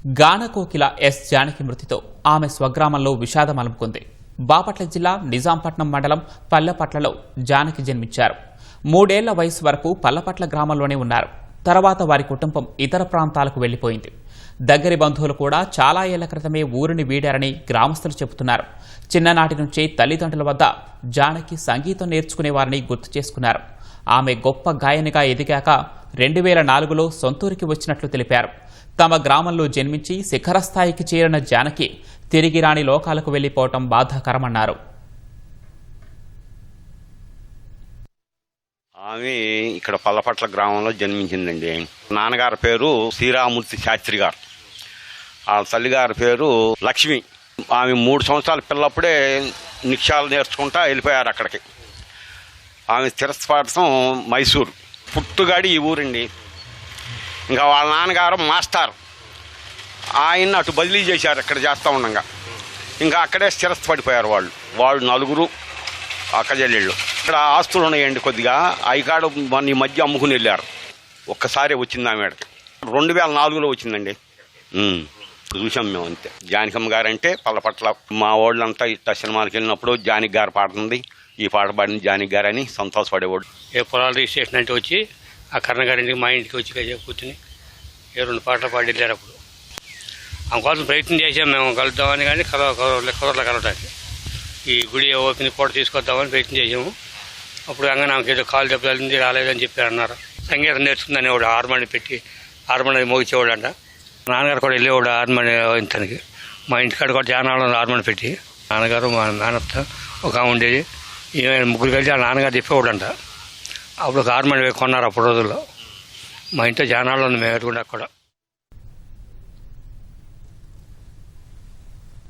గానకోకిల yes Janaki మృతితో ఆమె స్వగ్రామంలో విషాదం అలుముకుంది. బాపట్ల జిల్లా నిజాంపట్నం మండలం పల్లెపట్లలో జానకి జన్మించారు. 3 ఏళ్ల వయసు వరకు పల్లపట్ల గ్రామంలోనే ఉన్నారు. తర్వాత వారి కుటుంబం ఇతర ప్రాంతాలకు వెళ్లిపోయింది. దగ్గరి బంధువులు కూడా చాలా ఏళ్ల క్రితమే ఊరిని వీడారని గ్రామస్తులు చెబుతున్నారు. చిన్ననాటి నుంచే తల్లిదండ్రుల వద్ద జానకి సంగీతం నేర్చుకునేవారని గుర్తు చేసుకున్నారు. ఆమె గొప్ప గాయనిగా ఎదిగాక 2004లో సొంతూరికి వచ్చినట్లు తెలిపారు. తమ గ్రామంలో జన్మించి శిఖరస్థాయికి చేరిన జానకి తిరిగి రాని లోకాలకు వెళ్లిపోవటం బాధాకరమన్నారు. ఆమె ఇక్కడ పల్లపట్ల గ్రామంలో జన్మించిందండి. నాన్నగారి పేరు శ్రీరామూర్తి శాస్త్రి గారు, ఆ తల్లిగారి పేరు లక్ష్మి. ఆమె 3 సంవత్సరాల పిల్లప్పుడే నిక్షాలు నేర్చుకుంటా వెళ్ళిపోయారు అక్కడికి. ఆమె స్థిరస్వార్థం మైసూరు, పుట్టుగాడి ఈ ఊరండి. ఇంకా వాళ్ళ నాన్నగారు మాస్టర్, ఆయన్ని అటు బదిలీ చేశారు ఇక్కడ చేస్తూ ఉండగా. ఇంకా అక్కడే స్థిరస్థపడిపోయారు వాళ్ళు 4 అక్కజెల్లెళ్ళు. ఇక్కడ ఆస్తులు ఉన్నాయండి కొద్దిగా, అయికాడు మన ఈ మధ్య అమ్ముకుని వెళ్ళారు. ఒక్కసారి వచ్చింది ఆమెకి, 2004లో వచ్చిందండి. చూసాం మేము అంతే. జానకమ్మ గారు అంటే పల్లపట్ల మా వాళ్ళంతా ఇట్లా సినిమాలకు వెళ్ళినప్పుడు జానకి గారు పాడుతుంది, ఈ పాట పాడిన జానకి గారు అని సంతోషపడేవాడు. ఏ పొలాల రిజిస్ట్రేషన్ అంటే వచ్చి ఆ కర్ణగారింటికి మా ఇంటికి వచ్చి కూర్చుని 2 పాటలు పాడి వెళ్ళారు. అప్పుడు అందుకోసం ప్రయత్నం చేసాం మేము కలుద్దామని, కానీ కుదరలో కలవడానికి ఈ గుడి ఓపెన్ పూట తీసుకొద్దామని ప్రయత్నం చేసాము. అప్పుడు అంగా నాకు ఏదో కాలు దెబ్బతింది రాలేదని చెప్పి అన్నారు. సంగీతం నేర్చుకుందని వాడు హార్మోని పెట్టి హార్మోని మోగించేవాడు అంట. నాన్నగారు కూడా వెళ్ళేవాడు హార్మోని ఇంతనికి. మా ఇంటికాడ కూడా జానాలో హార్మోని పెట్టి నాన్నగారు మా నాన్నతో ఒక ఉండేది. ముగ్గురు కలిసి ఆ నాన్నగారు చెప్పేవాడు అంట. అప్పుడు హార్మోని కొన్నారు అప్పుడు రోజుల్లో. మా ఇంట్లో జానాలో ఉంది మేము ఎదుగుండా కూడా.